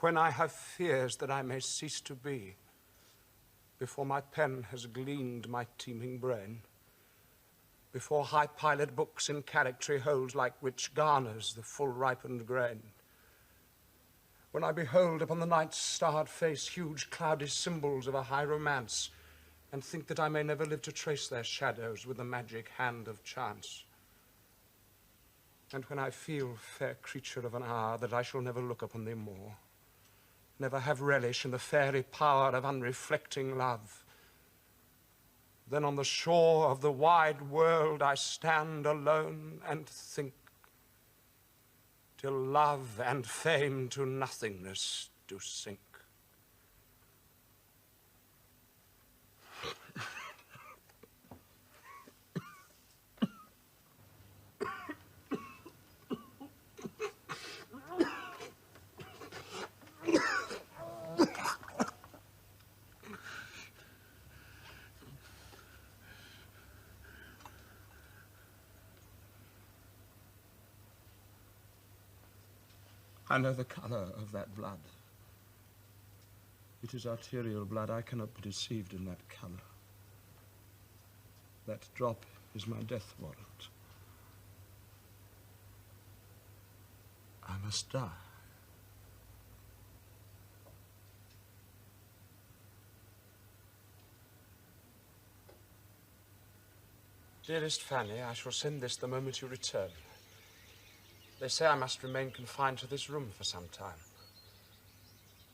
when I have fears that I may cease to be, before my pen has gleaned my teeming brain, before high-piled books in charactery hold like rich garners the full-ripened grain, when I behold upon the night's starred face huge cloudy symbols of a high romance, and think that I may never live to trace their shadows with the magic hand of chance. And when I feel, fair creature of an hour, that I shall never look upon thee more, never have relish in the fairy power of unreflecting love, then on the shore of the wide world I stand alone and think, till love and fame to nothingness do sink. I know the color of that blood. It is arterial blood. I cannot be deceived in that color. That drop is my death warrant. I must die. Dearest Fanny, I shall send this the moment you return. They say I must remain confined to this room for some time.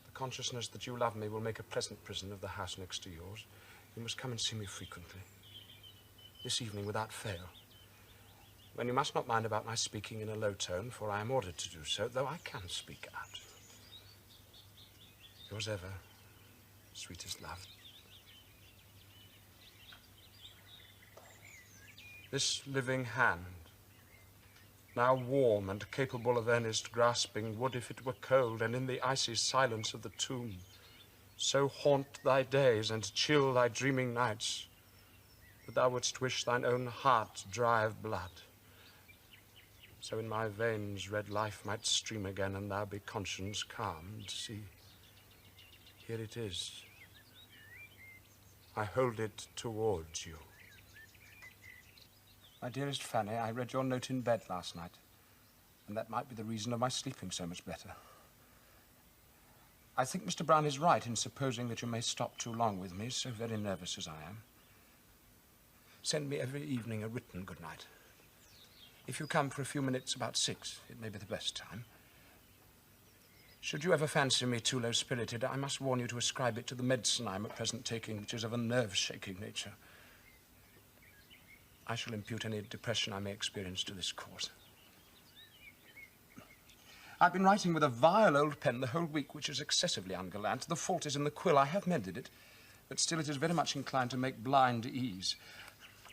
The consciousness that you love me will make a pleasant prison of the house next to yours. You must come and see me frequently. This evening without fail. When you must not mind about my speaking in a low tone, for I am ordered to do so, though I can speak out. Yours ever, sweetest love. This living hand, now warm and capable of earnest grasping, would, if it were cold, and in the icy silence of the tomb, so haunt thy days and chill thy dreaming nights, that thou wouldst wish thine own heart dry of blood. So in my veins red life might stream again, and thou be conscience calmed. See, here it is. I hold it towards you. My dearest Fanny, I read your note in bed last night, and that might be the reason of my sleeping so much better. I think Mr. Brown is right in supposing that you may stop too long with me, so very nervous as I am. Send me every evening a written good night. If you come for a few minutes about 6, it may be the best time. Should you ever fancy me too low-spirited, I must warn you to ascribe it to the medicine I am at present taking, which is of a nerve-shaking nature. I shall impute any depression I may experience to this cause. I've been writing with a vile old pen the whole week, which is excessively ungallant. The fault is in the quill. I have mended it, but still it is very much inclined to make blind ease.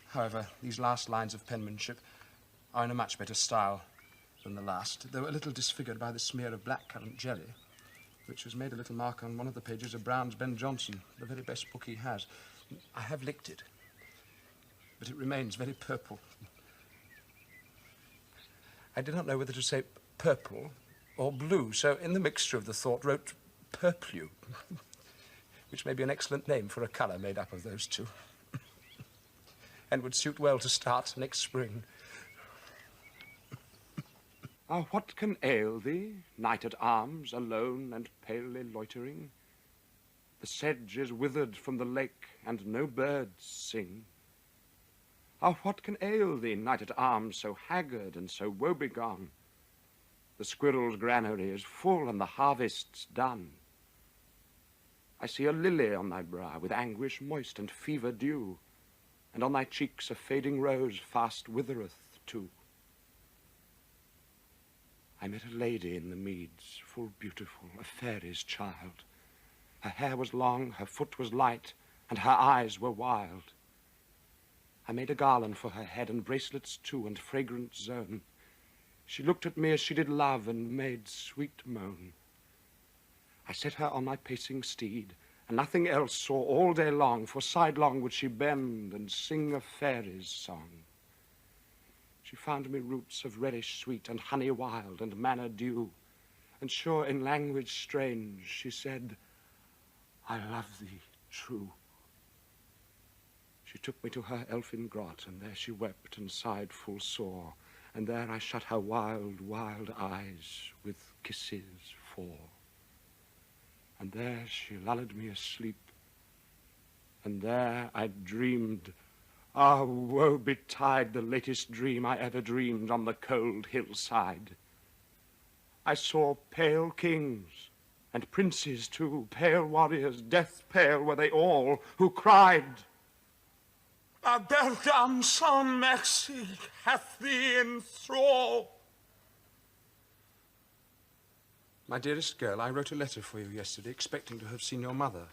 However, these last lines of penmanship are in a much better style than the last, though a little disfigured by the smear of blackcurrant jelly, which has made a little mark on one of the pages of Brown's Ben Jonson, the very best book he has. I have licked it, but it remains very purple. I did not know whether to say purple or blue, so in the mixture of the thought wrote purplew, which may be an excellent name for a colour made up of those two, and would suit well to start next spring. Ah, what can ail thee, knight at arms, alone and palely loitering? The sedge is withered from the lake, and no birds sing. Ah, what can ail thee, knight at arms, so haggard and so woebegone? The squirrel's granary is full, and the harvest's done. I see a lily on thy brow, with anguish moist and fever dew, and on thy cheeks a fading rose fast withereth too. I met a lady in the meads, full beautiful, a fairy's child. Her hair was long, her foot was light, and her eyes were wild. I made a garland for her head, and bracelets too, and fragrant zone. She looked at me as she did love, and made sweet moan. I set her on my pacing steed, and nothing else saw all day long, for sidelong would she bend and sing a fairy's song. She found me roots of relish sweet, and honey wild, and manna dew, and sure in language strange she said, I love thee true. She took me to her elfin grot, and there she wept and sighed full sore, and there I shut her wild, wild eyes with kisses four. And there she lulled me asleep, and there I dreamed, ah, woe betide the latest dream I ever dreamed on the cold hillside. I saw pale kings, and princes too, pale warriors, death pale were they all, who cried, a beldam sans merci hath thee in thrall. My dearest girl, I wrote a letter for you yesterday, expecting to have seen your mother.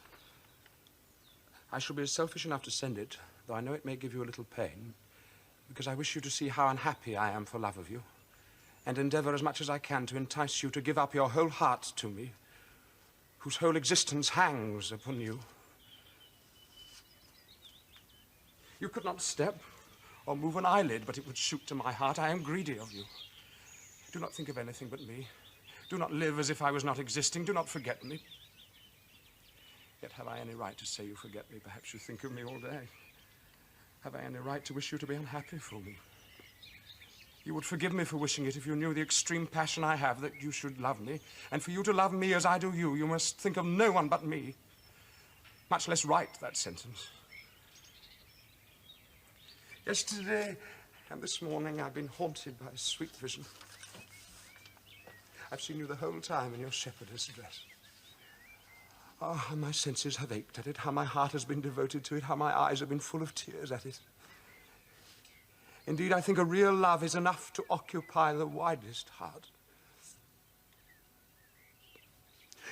I shall be selfish enough to send it, though I know it may give you a little pain, because I wish you to see how unhappy I am for love of you, and endeavor as much as I can to entice you to give up your whole heart to me, whose whole existence hangs upon you. You could not step or move an eyelid, but it would shoot to my heart. I am greedy of you. Do not think of anything but me. Do not live as if I was not existing. Do not forget me. Yet have I any right to say you forget me? Perhaps you think of me all day. Have I any right to wish you to be unhappy for me? You would forgive me for wishing it if you knew the extreme passion I have that you should love me. And for you to love me as I do you, you must think of no one but me. Much less write that sentence. Yesterday and this morning I've been haunted by a sweet vision. I've seen you the whole time in your shepherdess dress. Oh, how my senses have ached at it, how my heart has been devoted to it, how my eyes have been full of tears at it. Indeed, I think a real love is enough to occupy the widest heart.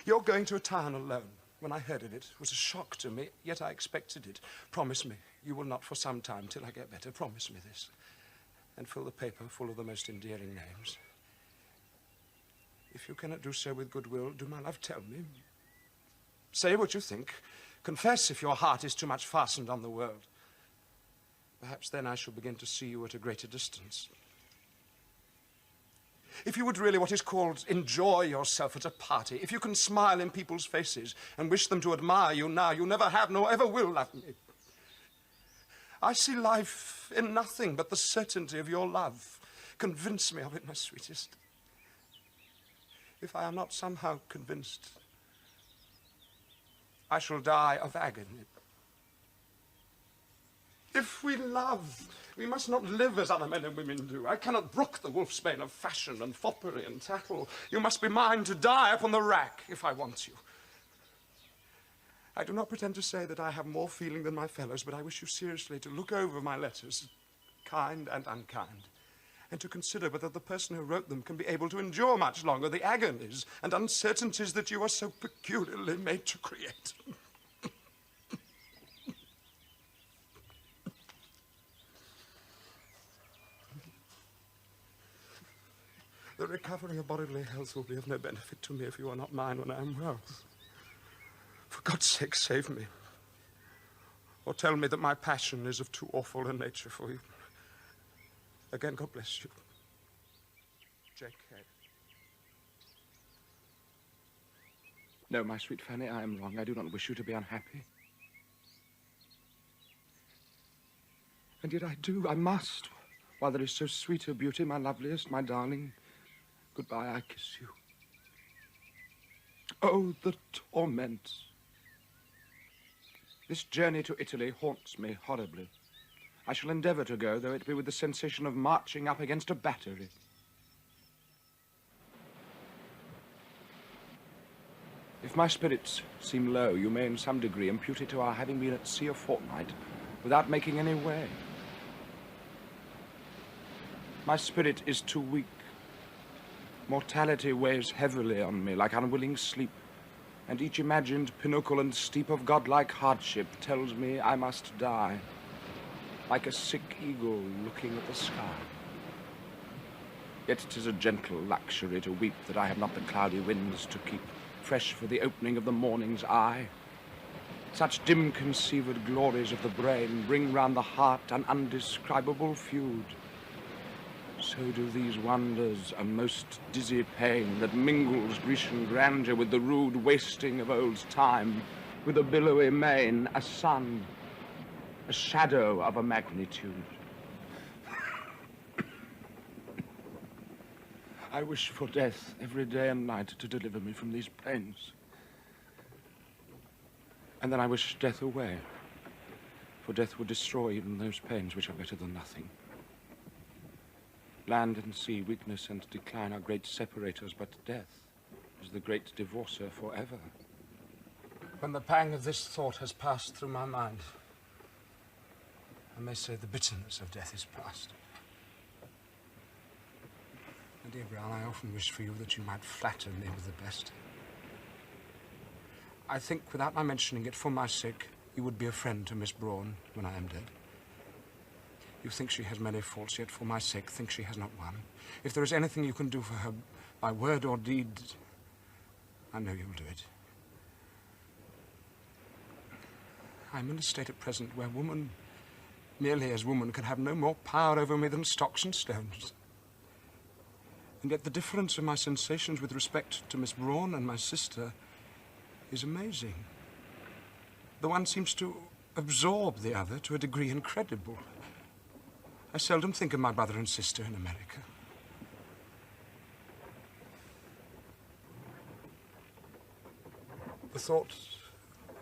Your going to a town alone, when I heard of it, was a shock to me, yet I expected it. Promise me you will not for some time till I get better. Promise me this. And fill the paper full of the most endearing names. If you cannot do so with goodwill, do, my love, tell me. Say what you think. Confess if your heart is too much fastened on the world. Perhaps then I shall begin to see you at a greater distance. If you would really what is called enjoy yourself at a party, if you can smile in people's faces and wish them to admire you now, you never have nor ever will love me. I see life in nothing but the certainty of your love. Convince me of it, my sweetest. If I am not somehow convinced, I shall die of agony. If we love, we must not live as other men and women do. I cannot brook the wolfsbane of fashion and foppery and tattle. You must be mine to die upon the rack if I want you. I do not pretend to say that I have more feeling than my fellows, but I wish you seriously to look over my letters, kind and unkind, and to consider whether the person who wrote them can be able to endure much longer the agonies and uncertainties that you are so peculiarly made to create. The recovery of bodily health will be of no benefit to me if you are not mine when I am well. For God's sake, save me. Or tell me that my passion is of too awful a nature for you. Again, God bless you. J.K. No, my sweet Fanny, I am wrong. I do not wish you to be unhappy. And yet I do, I must. While there is so sweet a beauty, my loveliest, my darling, goodbye, I kiss you. Oh, the torment. This journey to Italy haunts me horribly. I shall endeavor to go, though it be with the sensation of marching up against a battery. If my spirits seem low, you may in some degree impute it to our having been at sea a fortnight without making any way. My spirit is too weak. Mortality weighs heavily on me like unwilling sleep, and each imagined pinnacle and steep of godlike hardship tells me I must die, like a sick eagle looking at the sky. Yet 'tis a gentle luxury to weep that I have not the cloudy winds to keep fresh for the opening of the morning's eye. Such dim-conceived glories of the brain bring round the heart an undescribable feud. So do these wonders, a most dizzy pain that mingles Grecian grandeur with the rude wasting of old time, with a billowy main, a sun, a shadow of a magnitude. I wish for death every day and night to deliver me from these pains. And then I wish death away, for death would destroy even those pains which are better than nothing. Land and sea, weakness and decline are great separators, but death is the great divorcer forever. When the pang of this thought has passed through my mind, I may say the bitterness of death is past. My dear Brown, I often wish for you that you might flatter me with the best. I think, without my mentioning it, for my sake, you would be a friend to Miss Braun when I am dead. You think she has many faults, yet for my sake, think she has not one. If there is anything you can do for her, by word or deed, I know you'll do it. I'm in a state at present where woman, merely as woman, can have no more power over me than stocks and stones. And yet the difference in my sensations with respect to Miss Braun and my sister is amazing. The one seems to absorb the other to a degree incredible. I seldom think of my brother and sister in America. The thought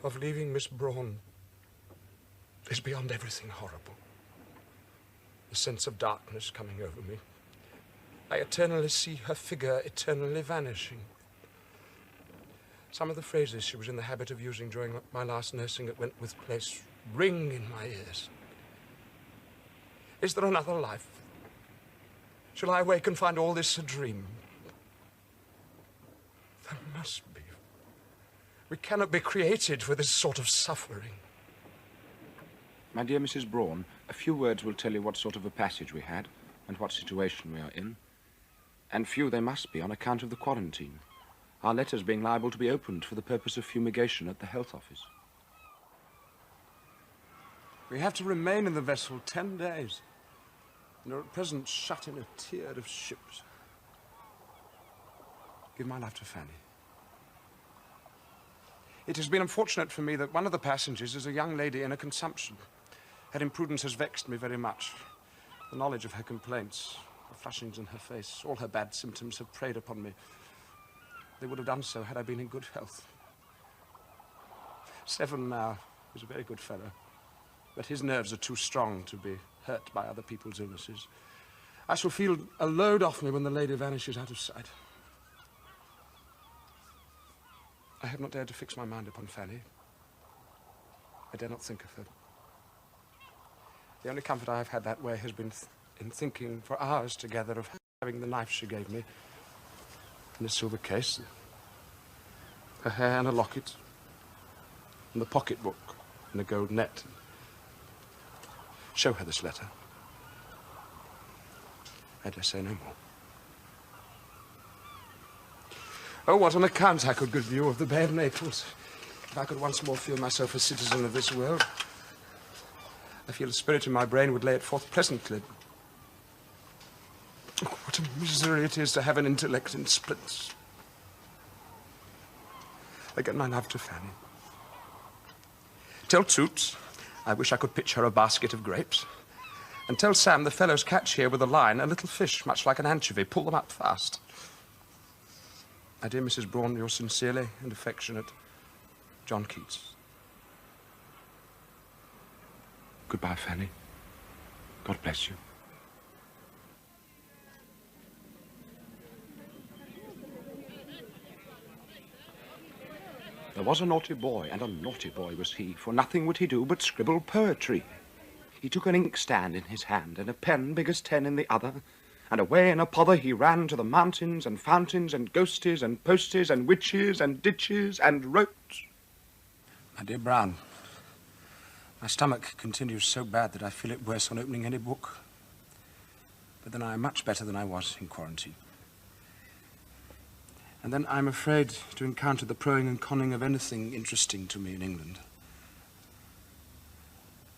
of leaving Miss Braun is beyond everything horrible. The sense of darkness coming over me. I eternally see her figure eternally vanishing. Some of the phrases she was in the habit of using during my last nursing at Wentworth Place ring in my ears. Is there another life? Shall I wake and find all this a dream? There must be. We cannot be created for this sort of suffering. My dear Mrs. Braun, a few words will tell you what sort of a passage we had and what situation we are in. And few they must be on account of the quarantine. Our letters being liable to be opened for the purpose of fumigation at the health office. We have to remain in the vessel 10 days. And are at present shut in a tier of ships. Give my love to Fanny. It has been unfortunate for me that one of the passengers is a young lady in a consumption. Her imprudence has vexed me very much. The knowledge of her complaints, the flushings in her face, all her bad symptoms have preyed upon me. They would have done so had I been in good health. Seven now is a very good fellow, but his nerves are too strong to be hurt by other people's illnesses. I shall feel a load off me when the lady vanishes out of sight. I have not dared to fix my mind upon Fanny. I dare not think of her. The only comfort I have had that way has been in thinking for hours together of having the knife she gave me in a silver case, her hair in a locket, and the pocketbook in a gold net. Show her this letter. I dare say no more. Oh, what an account I could give you of the Bay of Naples, if I could once more feel myself a citizen of this world. I feel the spirit in my brain would lay it forth pleasantly. Oh, what a misery it is to have an intellect in splints. Again, my love to Fanny. Tell Toots I wish I could pitch her a basket of grapes. And tell Sam the fellows catch here with a line a little fish, much like an anchovy. Pull them up fast. My dear Mrs. Braun, yours sincerely and affectionate, John Keats. Goodbye, Fanny. God bless you. There was a naughty boy, and a naughty boy was he, for nothing would he do but scribble poetry. He took an inkstand in his hand, and a pen big as 10 in the other, and away in a pother he ran to the mountains and fountains and ghosties and posties and witches and ditches and wrote. My dear Brown, my stomach continues so bad that I feel it worse on opening any book. But then I am much better than I was in quarantine. And then I'm afraid to encounter the proing and conning of anything interesting to me in England.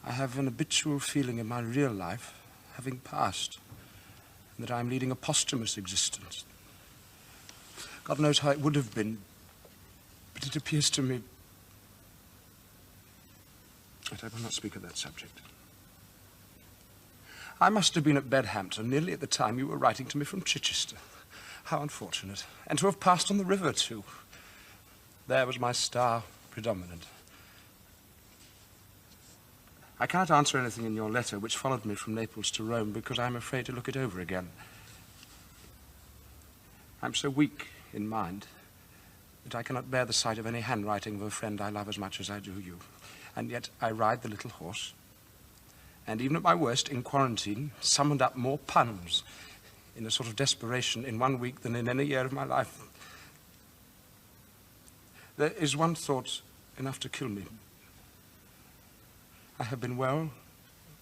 I have an habitual feeling of my real life having passed, and that I am leading a posthumous existence. God knows how it would have been, but it appears to me... But I will not speak of that subject. I must have been at Bedhampton nearly at the time you were writing to me from Chichester. How unfortunate. And to have passed on the river, too. There was my star predominant. I can't answer anything in your letter, which followed me from Naples to Rome, because I'm afraid to look it over again. I'm so weak in mind that I cannot bear the sight of any handwriting of a friend I love as much as I do you. And yet I ride the little horse, and even at my worst, in quarantine, summoned up more puns in a sort of desperation in 1 week than in any year of my life. There is one thought enough to kill me. I have been well,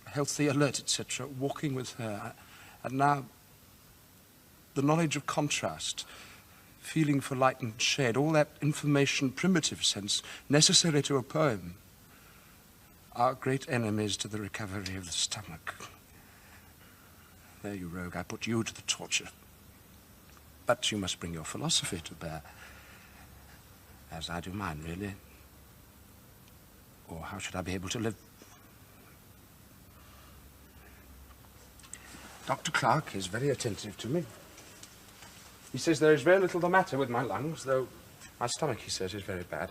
healthy, alert, etc., walking with her, and now the knowledge of contrast, feeling for light and shade, all that information, primitive sense, necessary to a poem, are great enemies to the recovery of the stomach. There, you rogue, I put you to the torture. But you must bring your philosophy to bear, as I do mine, really. Or how should I be able to live? Dr. Clark is very attentive to me. He says there is very little the matter with my lungs, though my stomach, he says, is very bad.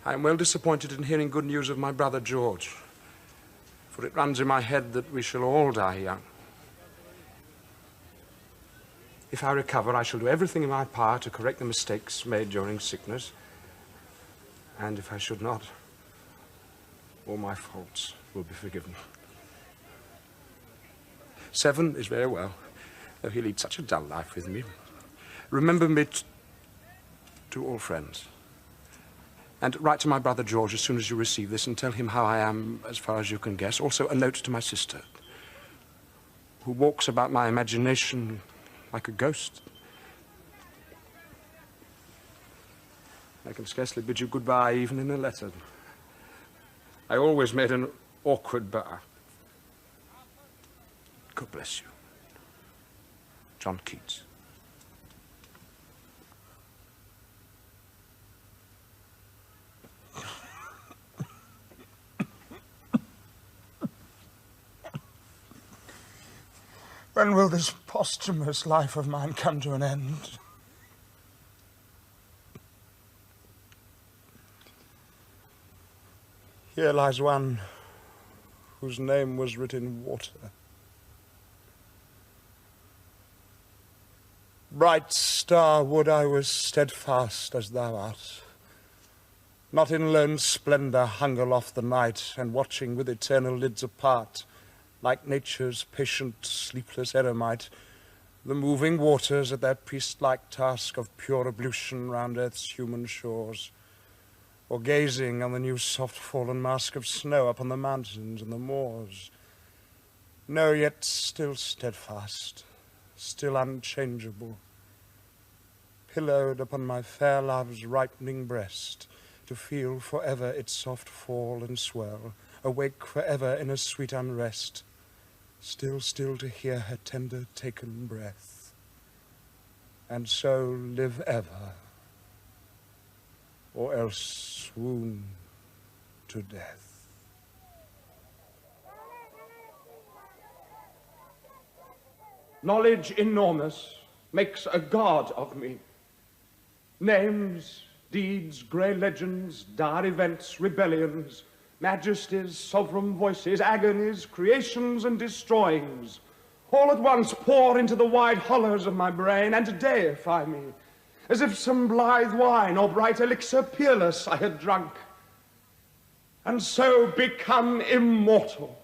I am well disappointed in hearing good news of my brother George, for it runs in my head that we shall all die young. If I recover, I shall do everything in my power to correct the mistakes made during sickness. And if I should not, all my faults will be forgiven. 7 is very well, though he leads such a dull life with me. Remember me to all friends. And write to my brother George as soon as you receive this and tell him how I am as far as you can guess. Also a note to my sister, who walks about my imagination like a ghost. I can scarcely bid you goodbye even in a letter. I always made an awkward bow. God bless you. John Keats. When will this posthumous life of mine come to an end? Here lies one whose name was writ in water. Bright star, would I was steadfast as thou art, not in lone splendour hung aloft the night, and watching with eternal lids apart, like nature's patient, sleepless eremite, the moving waters at their priest-like task of pure ablution round earth's human shores, or gazing on the new soft-fallen mask of snow upon the mountains and the moors. No, yet still steadfast, still unchangeable, pillowed upon my fair love's ripening breast, to feel forever its soft fall and swell, awake forever in a sweet unrest, still, still to hear her tender taken breath, and so live ever, or else swoon to death. Knowledge enormous makes a god of me. Names, deeds, grey legends, dire events, rebellions, majesties, sovereign voices, agonies, creations and destroyings, all at once pour into the wide hollows of my brain and deify me, as if some blithe wine or bright elixir peerless I had drunk, and so become immortal.